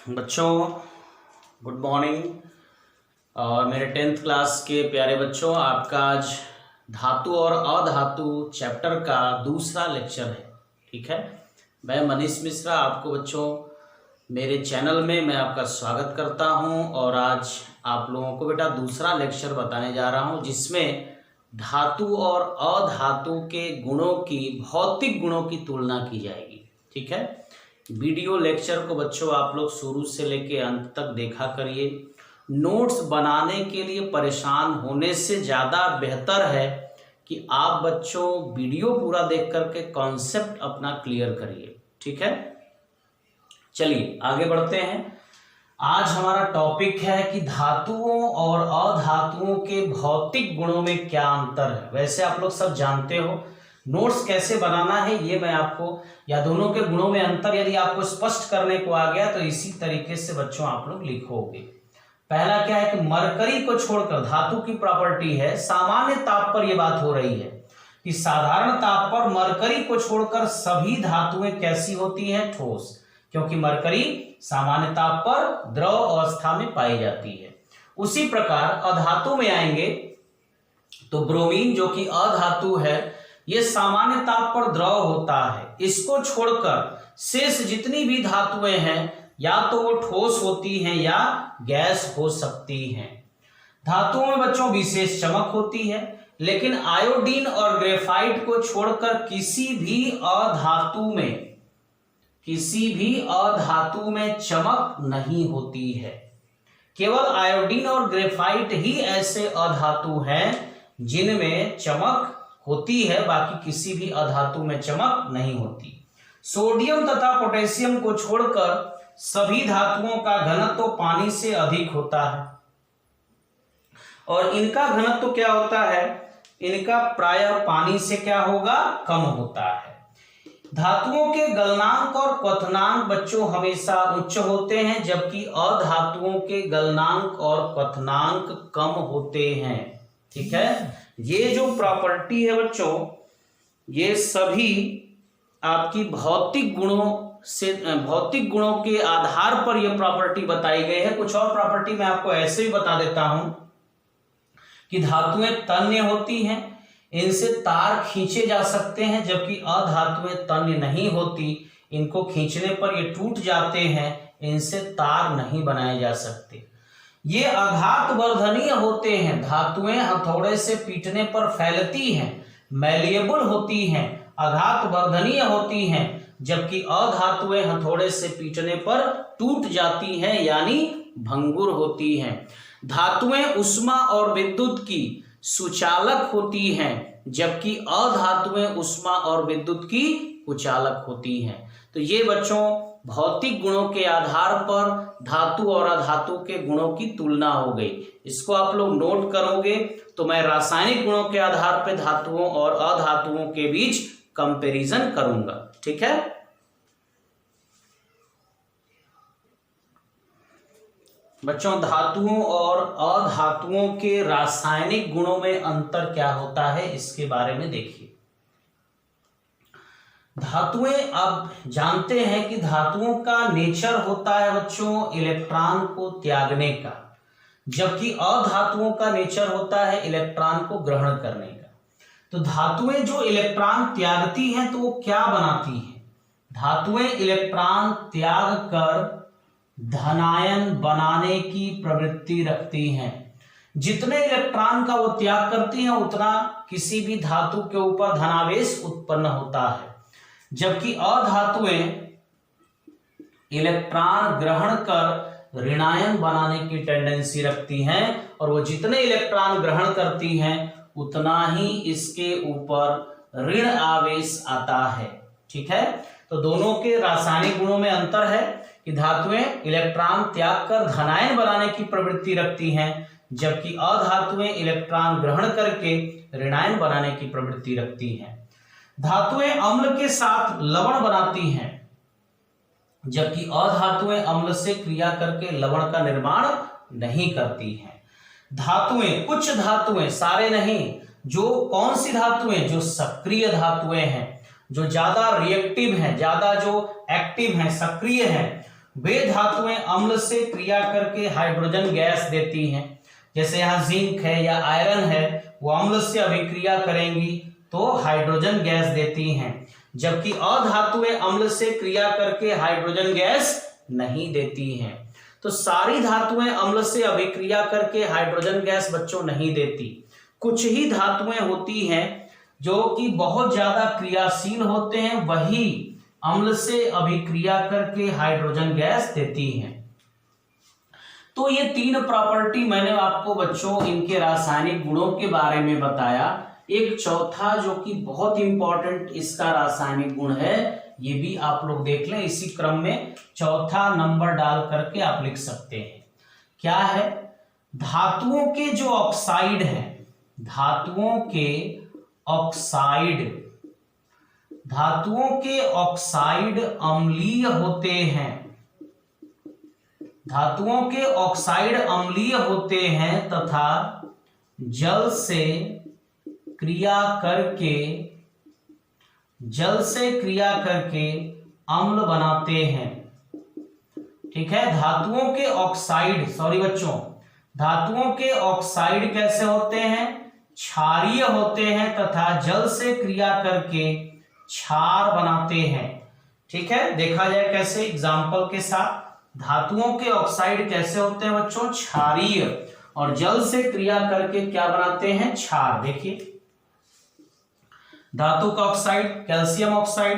बच्चों good morning. और मेरे 10th क्लास के प्यारे बच्चों, आपका आज धातु और अधातु चैप्टर का दूसरा लेक्चर है। ठीक है, मैं मनीष मिश्रा आपको बच्चों मेरे चैनल में मैं आपका स्वागत करता हूं। और आज आप लोगों को बेटा दूसरा लेक्चर बताने जा रहा हूं, जिसमें धातु और अधातु के गुणों की, भौतिक गुणों की तुलना की जाएगी। ठीक है, वीडियो लेक्चर को बच्चों आप लोग शुरू से लेके अंत तक देखा करिए। नोट्स बनाने के लिए परेशान होने से ज़्यादा बेहतर है कि आप बच्चों वीडियो पूरा देख करके कॉन्सेप्ट अपना क्लियर करिए। ठीक है, चलिए आगे बढ़ते हैं। आज हमारा टॉपिक है कि धातुओं और अधातुओं के भौतिक गुणों में क्या अंतर है। वैसे आप लोग सब जानते हो नोट्स कैसे बनाना है, ये मैं आपको, या दोनों के गुणों में अंतर यदि आपको स्पष्ट करने को आ गया तो इसी तरीके से बच्चों आप लोग लिखोगे। पहला क्या है कि मरकरी को छोड़कर, धातु की प्रॉपर्टी है, सामान्य ताप पर यह बात हो रही है कि साधारण ताप पर मरकरी को छोड़कर सभी धातुएं कैसी होती हैं? ठोस, क्योंकि मरकरी सामान्य ताप पर द्रव अवस्था में पाई जाती है। उसी प्रकार अधातु में आएंगे तो ब्रोमीन जो कि अधातु है, ये सामान्य ताप पर द्रव होता है। इसको छोड़कर शेष जितनी भी धातुएं हैं या तो वो ठोस होती हैं या गैस हो सकती हैं। धातुओं में बच्चों विशेष चमक होती है, लेकिन आयोडीन और ग्रेफाइट को छोड़कर किसी भी अधातु में चमक नहीं होती है। केवल आयोडीन और ग्रेफाइट ही ऐसे अधातु हैं जिनमें चमक होती है, बाकी किसी भी अधातु में चमक नहीं होती। सोडियम तथा पोटेशियम को छोड़कर सभी धातुओं का घनत्व तो पानी से अधिक होता है, और इनका घनत्व तो क्या होता है? इनका प्रायः पानी से क्या होगा? कम होता है। धातुओं के गलनांक और क्वथनांक बच्चों हमेशा उच्च होते हैं, जबकि अधातुओं के गलनांक और क्वथनांक कम होते हैं। ठीक है, ये जो प्रॉपर्टी है बच्चों, ये सभी आपकी भौतिक गुणों के आधार पर यह प्रॉपर्टी बताई गई है। कुछ और प्रॉपर्टी मैं आपको ऐसे भी बता देता हूं कि धातुएं तन्य होती हैं, इनसे तार खींचे जा सकते हैं, जबकि अधातुएं तन्य नहीं होती, इनको खींचने पर ये टूट जाते हैं, इनसे तार नहीं बनाए जा सकते। ये आघात वर्धनीय होते हैं, धातुएं हथौड़े से पीटने पर फैलती हैं, मैलिएबल होती हैं, आघात वर्धनीय होती हैं, जबकि अधातुएं हथौड़े से पीटने पर टूट जाती हैं, यानी भंगुर होती हैं। धातुएं उष्मा और विद्युत की सुचालक होती हैं, जबकि अधातुएं उष्मा और विद्युत की कुचालक होती हैं। तो ये बच्चों भौतिक गुणों के आधार पर धातु और अधातु के गुणों की तुलना हो गई। इसको आप लोग नोट करोगे तो मैं रासायनिक गुणों के आधार पर धातुओं और अधातुओं के बीच कंपैरिजन करूंगा। ठीक है, बच्चों धातुओं और अधातुओं के रासायनिक गुणों में अंतर क्या होता है, इसके बारे में देखिए। धातुएं, अब जानते हैं कि धातुओं का नेचर होता है बच्चों इलेक्ट्रॉन को त्यागने का, जबकि अधातुओं का नेचर होता है इलेक्ट्रॉन को ग्रहण करने का। तो धातुएं जो इलेक्ट्रॉन त्यागती हैं तो वो क्या बनाती हैं? धातुएं इलेक्ट्रॉन त्याग कर धनायन बनाने की प्रवृत्ति रखती हैं। जितने इलेक्ट्रॉन का वो त्याग करती हैं उतना किसी भी धातु के ऊपर धनावेश उत्पन्न होता है, जबकि अधातुएं इलेक्ट्रॉन ग्रहण कर ऋणायन बनाने की टेंडेंसी रखती हैं, और वो जितने इलेक्ट्रॉन ग्रहण करती हैं उतना ही इसके ऊपर ऋण आवेश आता है। ठीक है, तो दोनों के रासायनिक गुणों में अंतर है कि धातुएं इलेक्ट्रॉन त्याग कर धनायन बनाने की प्रवृत्ति रखती हैं, जबकि अधातुएं इलेक्ट्रॉन ग्रहण करके ऋणायन बनाने की प्रवृत्ति रखती हैं। धातुएं अम्ल के साथ लवण बनाती हैं, जबकि अधातुएं अम्ल से क्रिया करके लवण का निर्माण नहीं करती हैं। धातुएं, कुछ धातुएं, सारे नहीं, जो कौन सी धातुएं? जो सक्रिय धातुएं हैं, जो ज्यादा रिएक्टिव हैं, ज्यादा जो एक्टिव हैं, सक्रिय हैं, वे धातुएं अम्ल से क्रिया करके हाइड्रोजन गैस देती हैं। जैसे यहाँ जिंक है या आयरन है, वो अम्ल से अभिक्रिया करेंगी तो हाइड्रोजन गैस देती हैं, जबकि अधातुएं अम्ल से क्रिया करके हाइड्रोजन गैस नहीं देती हैं। तो सारी धातुएं अम्ल से अभिक्रिया करके हाइड्रोजन गैस बच्चों नहीं देती। कुछ ही धातुएं होती हैं जो कि बहुत ज्यादा क्रियाशील होते हैं, वही अम्ल से अभिक्रिया करके हाइड्रोजन गैस देती हैं। तो ये 3 प्रॉपर्टी मैंने आपको बच्चों इनके रासायनिक गुणों के बारे में बताया। एक चौथा जो कि बहुत इंपॉर्टेंट इसका रासायनिक गुण है, ये भी आप लोग देख लें, इसी क्रम में चौथा नंबर डाल करके आप लिख सकते हैं। क्या है? धातुओं के जो ऑक्साइड हैं, धातुओं के ऑक्साइड अम्लीय होते हैं। धातुओं के ऑक्साइड अम्लीय होते हैं तथा जल से क्रिया करके अम्ल बनाते हैं। ठीक है, धातुओं के ऑक्साइड, सॉरी बच्चों, धातुओं के ऑक्साइड कैसे होते हैं? क्षारीय होते हैं तथा जल से क्रिया करके क्षार बनाते हैं। ठीक है, देखा जाए कैसे एग्जाम्पल के साथ। धातुओं के ऑक्साइड कैसे होते हैं बच्चों? क्षारीय, और जल से क्रिया करके क्या बनाते हैं? क्षार। देखिए, धातु का ऑक्साइड कैल्शियम ऑक्साइड,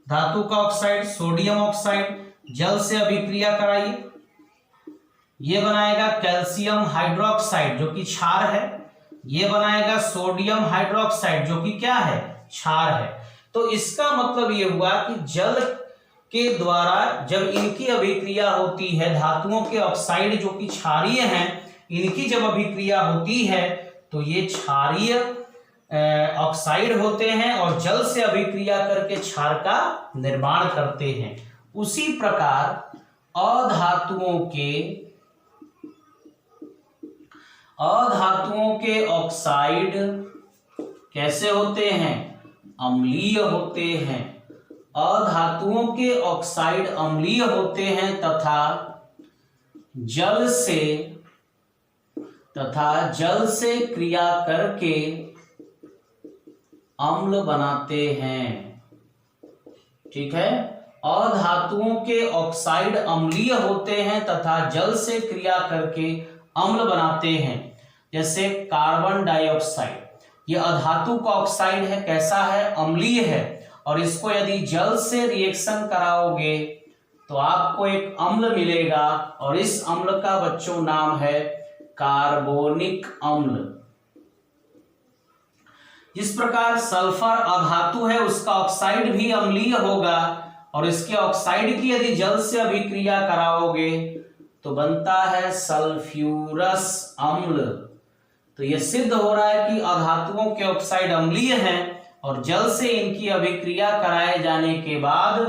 धातु का ऑक्साइड सोडियम ऑक्साइड, जल से अभिक्रिया कराइए, ये बनाएगा कैल्शियम हाइड्रोक्साइड जो कि क्षार है, ये बनाएगा सोडियम हाइड्रोक्साइड जो कि क्या है? क्षार है। तो इसका मतलब ये हुआ कि जल के द्वारा जब इनकी अभिक्रिया होती है, धातुओं के ऑक्साइड जो कि क्षारीय हैं, इनकी जब अभिक्रिया होती है तो ये क्षारीय ऑक्साइड होते हैं और जल से अभिक्रिया करके क्षार का निर्माण करते हैं। उसी प्रकार अधातुओं के ऑक्साइड कैसे होते हैं? अम्लीय होते हैं। अधातुओं के ऑक्साइड अम्लीय होते हैं तथा जल से क्रिया करके अम्ल बनाते हैं। ठीक है, अधातुओं के ऑक्साइड अम्लीय होते हैं तथा जल से क्रिया करके अम्ल बनाते हैं। जैसे कार्बन डाइऑक्साइड, ये अधातु का ऑक्साइड है, कैसा है? अम्लीय है, और इसको यदि जल से रिएक्शन कराओगे तो आपको एक अम्ल मिलेगा, और इस अम्ल का बच्चों नाम है कार्बोनिक अम्ल। जिस प्रकार सल्फर अधातु है, उसका ऑक्साइड भी अम्लीय होगा, और इसके ऑक्साइड की यदि जल से अभिक्रिया कराओगे तो बनता है सल्फ्यूरस अम्ल। तो यह सिद्ध हो रहा है कि अधातुओं के ऑक्साइड अम्लीय हैं और जल से इनकी अभिक्रिया कराए जाने के बाद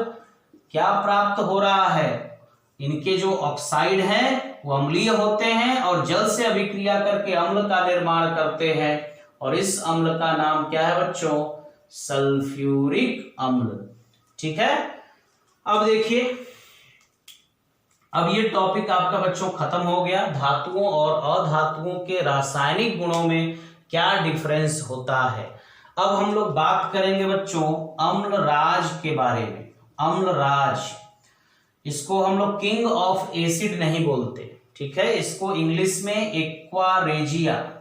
क्या प्राप्त हो रहा है? इनके जो ऑक्साइड हैं वो अम्लीय होते हैं और जल से अभिक्रिया करके अम्ल का निर्माण करते हैं, और इस अम्ल का नाम क्या है बच्चों? सल्फ्यूरिक अम्ल। ठीक है, अब देखिए, अब ये टॉपिक आपका बच्चों खत्म हो गया। धातुओं और अधातुओं के रासायनिक गुणों में क्या डिफरेंस होता है। अब हम लोग बात करेंगे बच्चों अम्लराज के बारे में। अम्लराज, इसको हम लोग किंग ऑफ एसिड नहीं बोलते। ठीक है, इसको इंग्लिश में एक्वारेजिया,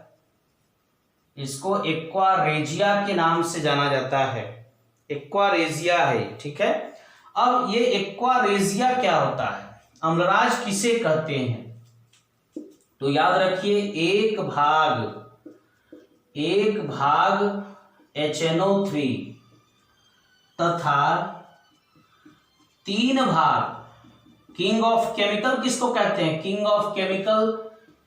इसको एक्वारेजिया के नाम से जाना जाता है। एक्वारेजिया है। ठीक है, अब ये एक्वारेजिया क्या होता है? अम्लराज किसे कहते हैं? तो याद रखिए, एक भाग HNO3 तथा 3 भाग किंग ऑफ केमिकल, किसको कहते हैं? किंग ऑफ केमिकल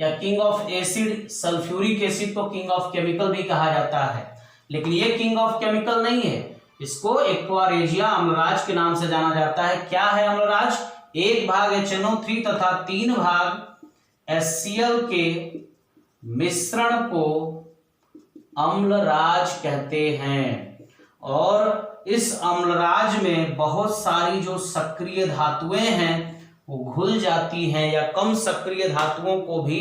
या king of acid, sulphuric acid को किंग ऑफ केमिकल भी कहा जाता है, लेकिन ये किंग ऑफ केमिकल नहीं है, इसको एक्वारेजिया अम्लराज के नाम से जाना जाता है। क्या है अम्लराज? 1 भाग HNO3 तथा 3 भाग HCl के मिश्रण को अम्लराज कहते हैं, और इस अम्लराज में बहुत सारी जो सक्रिय धातुएं हैं वो घुल जाती हैं, या कम सक्रिय धातुओं को भी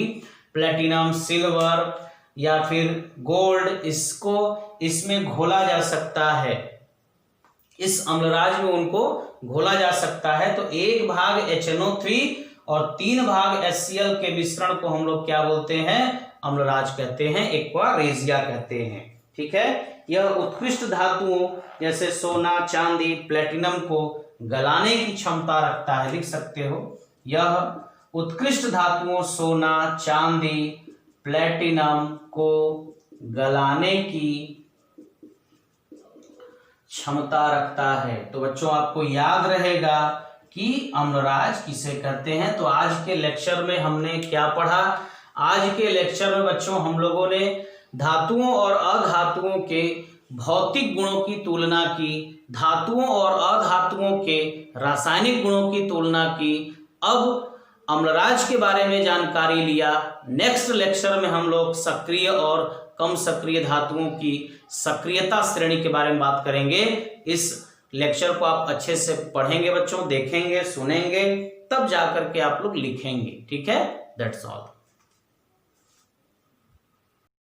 प्लेटिनम, सिल्वर या फिर गोल्ड, इसमें घोला जा सकता है, इस अम्लराज में उनको घोला जा सकता है। तो 1 भाग HNO3 और 3 भाग HCl के मिश्रण को हम लोग क्या बोलते हैं? अम्लराज कहते हैं, एक्वारेजिया कहते हैं। ठीक है, यह उत्कृष्ट धातुओं जैसे सोना, चांदी, प्लेटिनम को गलाने की क्षमता रखता है। लिख सकते हो, यह उत्कृष्ट धातुओं सोना, चांदी, प्लेटिनम को गलाने की क्षमता रखता है। तो बच्चों आपको याद रहेगा कि अम्लराज किसे कहते हैं। तो आज के लेक्चर में हमने क्या पढ़ा? आज के लेक्चर में बच्चों हम लोगों ने धातुओं और अधातुओं के भौतिक गुणों की तुलना की, धातुओं और अधातुओं के रासायनिक गुणों की तुलना की। अब अम्लराज के बारे में जानकारी लिया। नेक्स्ट लेक्चर में हम लोग सक्रिय और कम सक्रिय धातुओं की सक्रियता श्रेणी के बारे में बात करेंगे। इस लेक्चर को आप अच्छे से पढ़ेंगे बच्चों, देखेंगे, सुनेंगे, तब जाकर के आप लोग लिखेंगे। ठीक है, दैट्स ऑल।